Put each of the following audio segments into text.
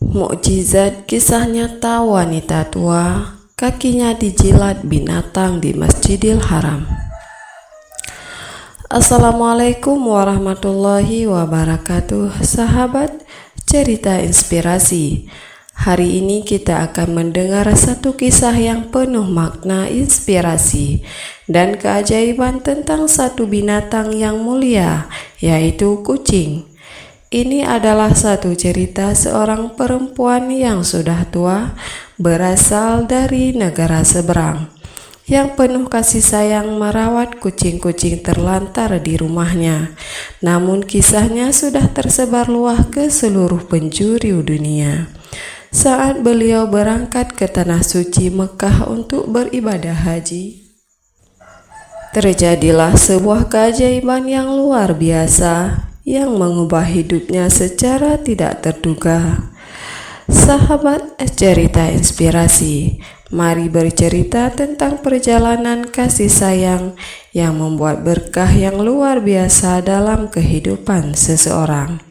Mukjizat kisah nyata wanita tua, kakinya dijilat binatang di Masjidil Haram. Assalamualaikum warahmatullahi wabarakatuh, sahabat cerita inspirasi. Hari ini kita akan mendengar satu kisah yang penuh makna inspirasi dan keajaiban tentang satu binatang yang mulia, yaitu kucing. Ini adalah satu cerita seorang perempuan yang sudah tua, berasal dari negara seberang, yang penuh kasih sayang merawat kucing-kucing terlantar di rumahnya. Namun kisahnya sudah tersebar luas ke seluruh penjuru dunia. Saat beliau berangkat ke Tanah Suci Mekah untuk beribadah haji, terjadilah sebuah keajaiban yang luar biasa yang mengubah hidupnya secara tidak terduga. Sahabat cerita inspirasi, mari bercerita tentang perjalanan kasih sayang yang membuat berkah yang luar biasa dalam kehidupan seseorang.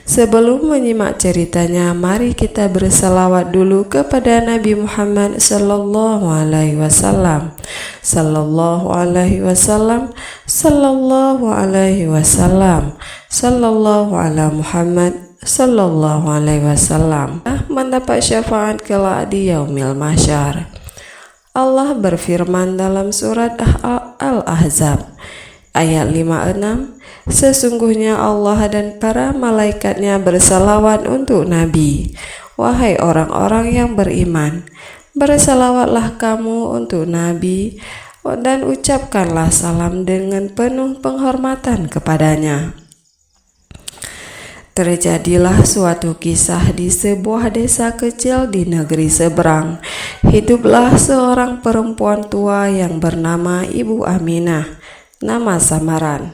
Sebelum menyimak ceritanya, mari kita berselawat dulu kepada Nabi Muhammad sallallahu alaihi wasallam. Sallallahu alaihi wasallam, sallallahu alaihi wasallam, sallallahu ala Muhammad sallallahu alaihi wasallam. Mendapat syafaat kelak di yaumil mahsyar. Allah berfirman dalam surat Al-Ahzab ayat 56, sesungguhnya Allah dan para malaikatnya bersalawat untuk Nabi. Wahai orang-orang yang beriman, bersalawatlah kamu untuk Nabi dan ucapkanlah salam dengan penuh penghormatan kepadanya. Terjadilah suatu kisah di sebuah desa kecil di negeri seberang. Hiduplah seorang perempuan tua yang bernama Ibu Aminah, nama samaran.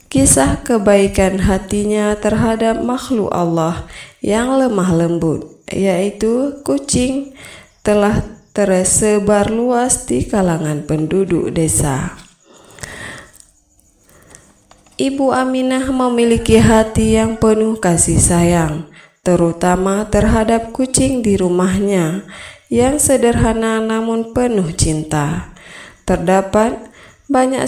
Kisah kebaikan hatinya terhadap makhluk Allah yang lemah lembut, yaitu kucing, telah tersebar luas di kalangan penduduk desa. Ibu Aminah memiliki hati yang penuh kasih sayang, terutama terhadap kucing di rumahnya yang sederhana namun penuh cinta. Terdapat banyak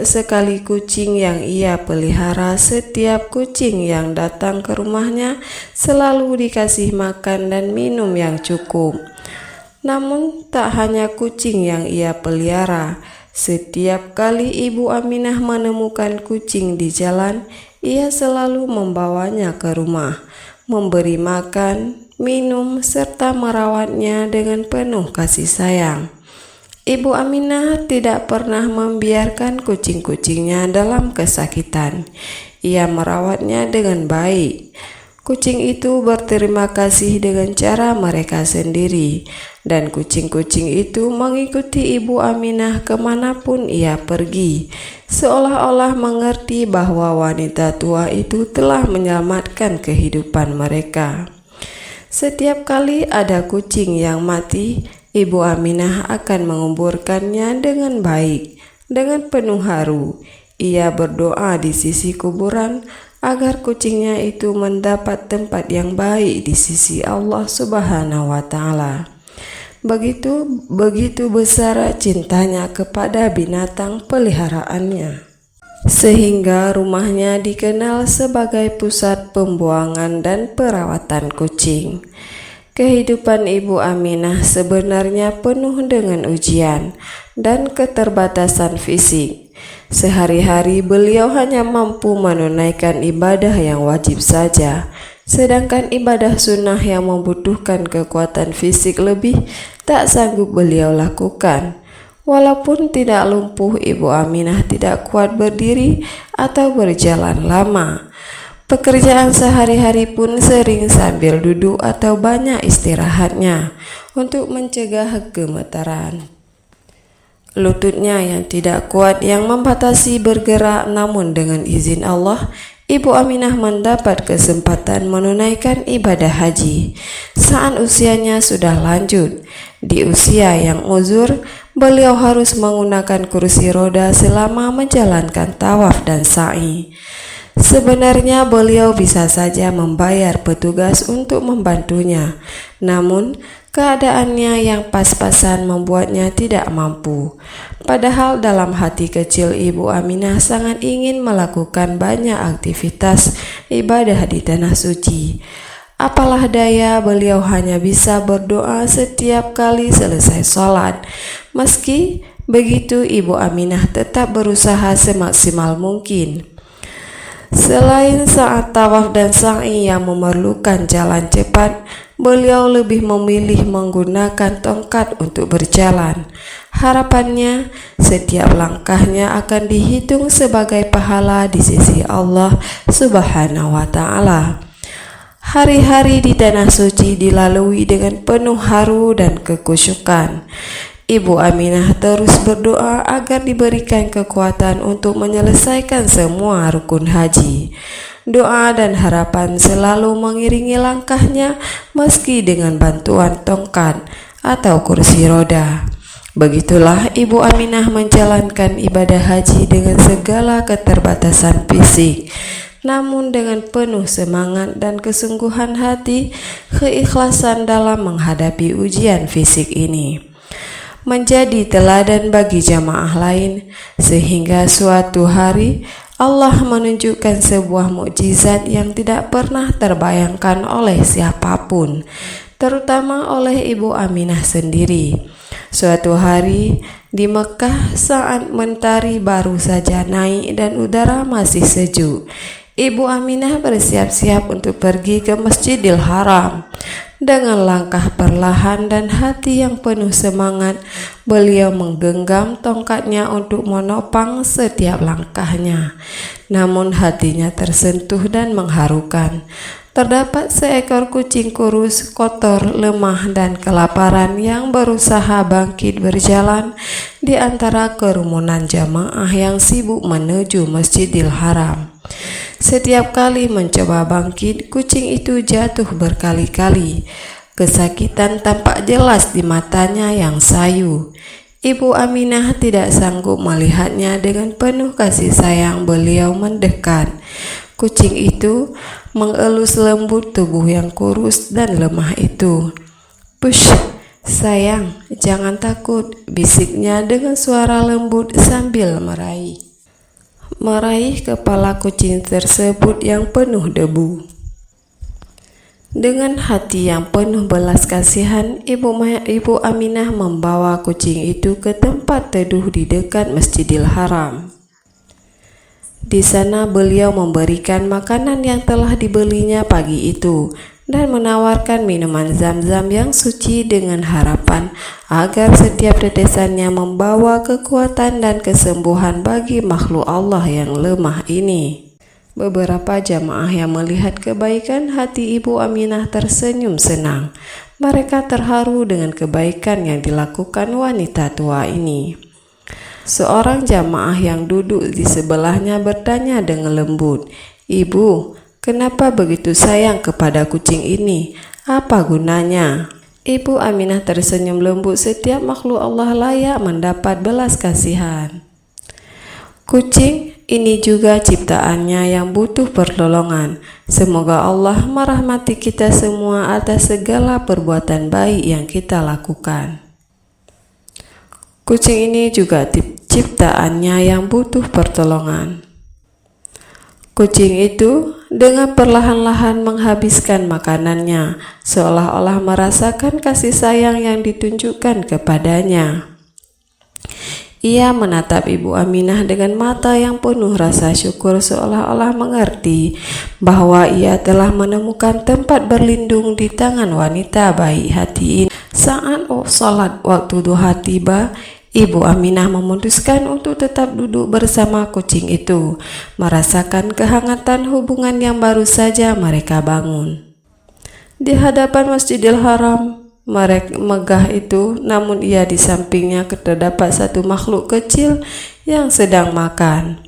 sekali kucing yang ia pelihara. Setiap kucing yang datang ke rumahnya selalu dikasih makan dan minum yang cukup. Namun tak hanya kucing yang ia pelihara. Setiap kali Ibu Aminah menemukan kucing di jalan, ia selalu membawanya ke rumah, memberi makan, minum, serta merawatnya dengan penuh kasih sayang. Ibu Aminah tidak pernah membiarkan kucing-kucingnya dalam kesakitan. Ia merawatnya dengan baik. Kucing itu berterima kasih dengan cara mereka sendiri, dan kucing-kucing itu mengikuti Ibu Aminah kemanapun ia pergi, seolah-olah mengerti bahwa wanita tua itu telah menyelamatkan kehidupan mereka. Setiap kali ada kucing yang mati, Ibu Aminah akan menguburkannya dengan baik. Dengan penuh haru, ia berdoa di sisi kuburan agar kucingnya itu mendapat tempat yang baik di sisi Allah Subhanahu wa Ta'ala. Begitu besar cintanya kepada binatang peliharaannya, sehingga rumahnya dikenal sebagai pusat pembuangan dan perawatan kucing. Kehidupan Ibu Aminah sebenarnya penuh dengan ujian dan keterbatasan fisik. Sehari-hari beliau hanya mampu menunaikan ibadah yang wajib saja, sedangkan ibadah sunnah yang membutuhkan kekuatan fisik lebih tak sanggup beliau lakukan. Walaupun tidak lumpuh, Ibu Aminah tidak kuat berdiri atau berjalan lama. Pekerjaan sehari-hari pun sering sambil duduk atau banyak istirahatnya untuk mencegah gemetaran lututnya yang tidak kuat yang membatasi bergerak. Namun dengan izin Allah, Ibu Aminah mendapat kesempatan menunaikan ibadah haji saat usianya sudah lanjut. Di usia yang uzur, beliau harus menggunakan kursi roda selama menjalankan tawaf dan sa'i. Sebenarnya beliau bisa saja membayar petugas untuk membantunya, namun keadaannya yang pas-pasan membuatnya tidak mampu. Padahal dalam hati kecil Ibu Aminah sangat ingin melakukan banyak aktivitas ibadah di Tanah Suci. Apalah daya, beliau hanya bisa berdoa setiap kali selesai sholat. Meski begitu, Ibu Aminah tetap berusaha semaksimal mungkin. Selain saat tawaf dan sa'i yang memerlukan jalan cepat, beliau lebih memilih menggunakan tongkat untuk berjalan. Harapannya, setiap langkahnya akan dihitung sebagai pahala di sisi Allah Subhanahu wa Ta'ala. Hari-hari di Tanah Suci dilalui dengan penuh haru dan kekhusyukan. Ibu Aminah terus berdoa agar diberikan kekuatan untuk menyelesaikan semua rukun haji. Doa dan harapan selalu mengiringi langkahnya meski dengan bantuan tongkat atau kursi roda. Begitulah Ibu Aminah menjalankan ibadah haji dengan segala keterbatasan fisik, namun dengan penuh semangat dan kesungguhan hati, keikhlasan dalam menghadapi ujian fisik ini menjadi teladan bagi jamaah lain, sehingga suatu hari Allah menunjukkan sebuah mukjizat yang tidak pernah terbayangkan oleh siapapun, terutama oleh Ibu Aminah sendiri. Suatu hari di Mekah saat mentari baru saja naik dan udara masih sejuk, Ibu Aminah bersiap-siap untuk pergi ke Masjidil Haram. Dengan langkah perlahan dan hati yang penuh semangat, beliau menggenggam tongkatnya untuk menopang setiap langkahnya. Namun hatinya tersentuh dan mengharukan. Terdapat seekor kucing kurus, kotor, lemah, dan kelaparan yang berusaha bangkit berjalan di antara kerumunan jamaah yang sibuk menuju Masjidil Haram. Setiap kali mencoba bangkit, kucing itu jatuh berkali-kali. Kesakitan tampak jelas di matanya yang sayu. Ibu Aminah tidak sanggup melihatnya. Dengan penuh kasih sayang beliau mendekat. Kucing itu mengelus lembut tubuh yang kurus dan lemah itu. "Push, sayang, jangan takut," bisiknya dengan suara lembut sambil meraih kepala kucing tersebut yang penuh debu. Dengan hati yang penuh belas kasihan, Ibu Aminah membawa kucing itu ke tempat teduh di dekat Masjidil Haram. Di sana beliau memberikan makanan yang telah dibelinya pagi itu dan menawarkan minuman zam-zam yang suci dengan harapan agar setiap tetesannya membawa kekuatan dan kesembuhan bagi makhluk Allah yang lemah ini. Beberapa jamaah yang melihat kebaikan hati Ibu Aminah tersenyum senang. Mereka terharu dengan kebaikan yang dilakukan wanita tua ini. Seorang jamaah yang duduk di sebelahnya bertanya dengan lembut, "Ibu, kenapa begitu sayang kepada kucing ini? Apa gunanya?" Ibu Aminah tersenyum lembut. Setiap makhluk Allah layak mendapat belas kasihan. Kucing ini juga ciptaannya yang butuh pertolongan. Semoga Allah merahmati kita semua atas segala perbuatan baik yang kita lakukan. Kucing ini juga ciptaannya yang butuh pertolongan. Kucing itu dengan perlahan-lahan menghabiskan makanannya, seolah-olah merasakan kasih sayang yang ditunjukkan kepadanya. Ia menatap Ibu Aminah dengan mata yang penuh rasa syukur, seolah-olah mengerti bahwa ia telah menemukan tempat berlindung di tangan wanita baik hati ini. Saat sholat waktu duha tiba, Ibu Aminah memutuskan untuk tetap duduk bersama kucing itu, merasakan kehangatan hubungan yang baru saja mereka bangun. Di hadapan Masjidil Haram megah itu, namun ia di sampingnya terdapat satu makhluk kecil yang sedang makan.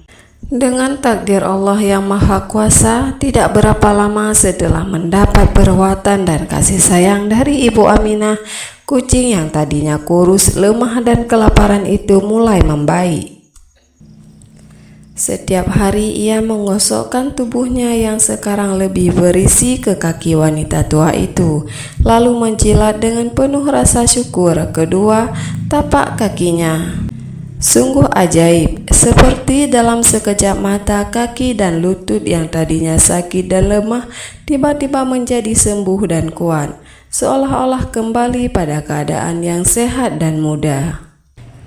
Dengan takdir Allah yang Maha Kuasa, tidak berapa lama setelah mendapat perawatan dan kasih sayang dari Ibu Aminah, kucing yang tadinya kurus, lemah, dan kelaparan itu mulai membaik. Setiap hari ia menggosokkan tubuhnya yang sekarang lebih berisi ke kaki wanita tua itu, lalu menjilat dengan penuh rasa syukur kedua tapak kakinya. Sungguh ajaib, seperti dalam sekejap mata kaki dan lutut yang tadinya sakit dan lemah tiba-tiba menjadi sembuh dan kuat, seolah-olah kembali pada keadaan yang sehat dan muda.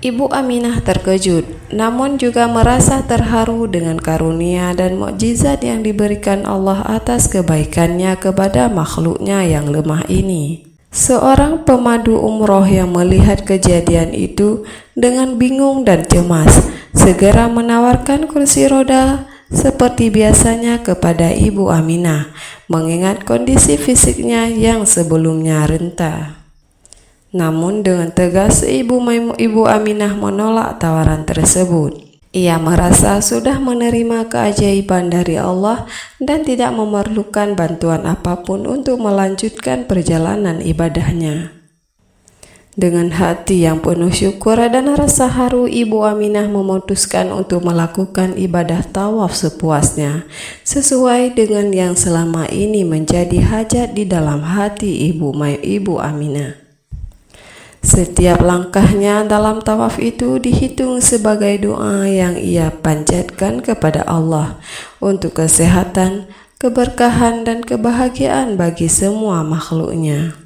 Ibu Aminah terkejut, namun juga merasa terharu dengan karunia dan mukjizat yang diberikan Allah atas kebaikannya kepada makhluknya yang lemah ini. Seorang pemandu umroh yang melihat kejadian itu dengan bingung dan cemas, segera menawarkan kursi roda seperti biasanya kepada Ibu Aminah, mengingat kondisi fisiknya yang sebelumnya renta. Namun dengan tegas Ibu Aminah menolak tawaran tersebut. Ia merasa sudah menerima keajaiban dari Allah dan tidak memerlukan bantuan apapun untuk melanjutkan perjalanan ibadahnya. Dengan hati yang penuh syukur dan rasa haru, Ibu Aminah memutuskan untuk melakukan ibadah tawaf sepuasnya, sesuai dengan yang selama ini menjadi hajat di dalam hati Ibu Aminah. Setiap langkahnya dalam tawaf itu dihitung sebagai doa yang ia panjatkan kepada Allah untuk kesehatan, keberkahan, dan kebahagiaan bagi semua makhluknya.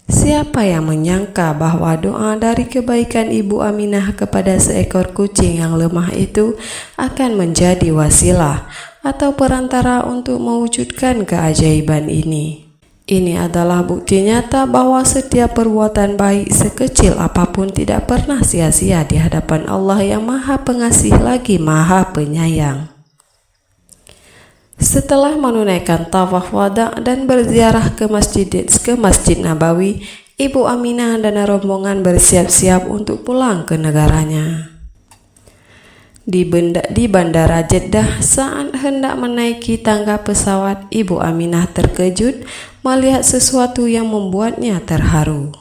Siapa yang menyangka bahwa doa dari kebaikan Ibu Aminah kepada seekor kucing yang lemah itu akan menjadi wasilah atau perantara untuk mewujudkan keajaiban ini. Ini adalah bukti nyata bahwa setiap perbuatan baik sekecil apapun tidak pernah sia-sia di hadapan Allah yang Maha Pengasih lagi Maha Penyayang. Setelah menunaikan tawaf wada dan berziarah ke Masjid Nabawi, Ibu Aminah dan rombongan bersiap-siap untuk pulang ke negaranya. Di Bandara Jeddah, saat hendak menaiki tangga pesawat, Ibu Aminah terkejut melihat sesuatu yang membuatnya terharu.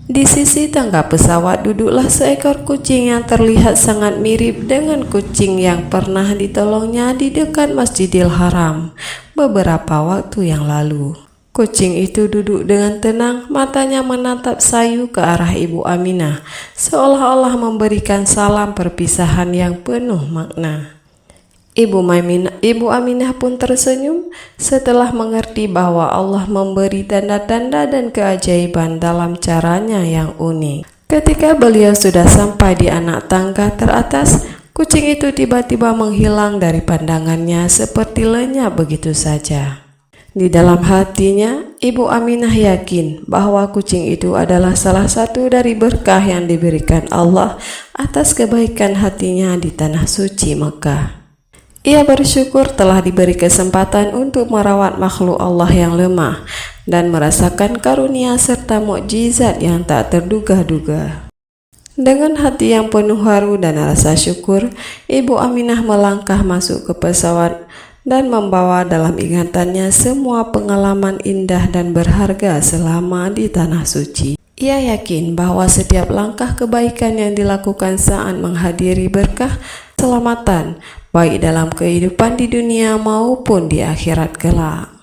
Di sisi tangga pesawat duduklah seekor kucing yang terlihat sangat mirip dengan kucing yang pernah ditolongnya di dekat Masjidil Haram beberapa waktu yang lalu. Kucing itu duduk dengan tenang, matanya menatap sayu ke arah Ibu Aminah, seolah-olah memberikan salam perpisahan yang penuh makna. Ibu Aminah pun tersenyum setelah mengerti bahwa Allah memberi tanda-tanda dan keajaiban dalam caranya yang unik. Ketika beliau sudah sampai di anak tangga teratas, kucing itu tiba-tiba menghilang dari pandangannya seperti lenyap begitu saja. Di dalam hatinya, Ibu Aminah yakin bahwa kucing itu adalah salah satu dari berkah yang diberikan Allah atas kebaikan hatinya di tanah suci Mekah. Ia bersyukur telah diberi kesempatan untuk merawat makhluk Allah yang lemah dan merasakan karunia serta mukjizat yang tak terduga-duga. Dengan hati yang penuh haru dan rasa syukur, Ibu Aminah melangkah masuk ke pesawat dan membawa dalam ingatannya semua pengalaman indah dan berharga selama di tanah suci. Ia yakin bahwa setiap langkah kebaikan yang dilakukan saat menghadiri berkah keselamatan, baik dalam kehidupan di dunia maupun di akhirat kelak.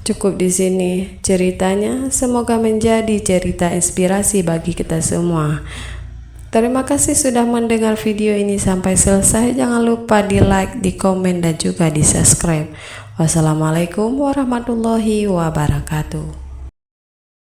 Cukup di sini ceritanya, semoga menjadi cerita inspirasi bagi kita semua. Terima kasih sudah mendengar video ini sampai selesai. Jangan lupa di like, di komen, dan juga di subscribe. Wassalamualaikum warahmatullahi wabarakatuh.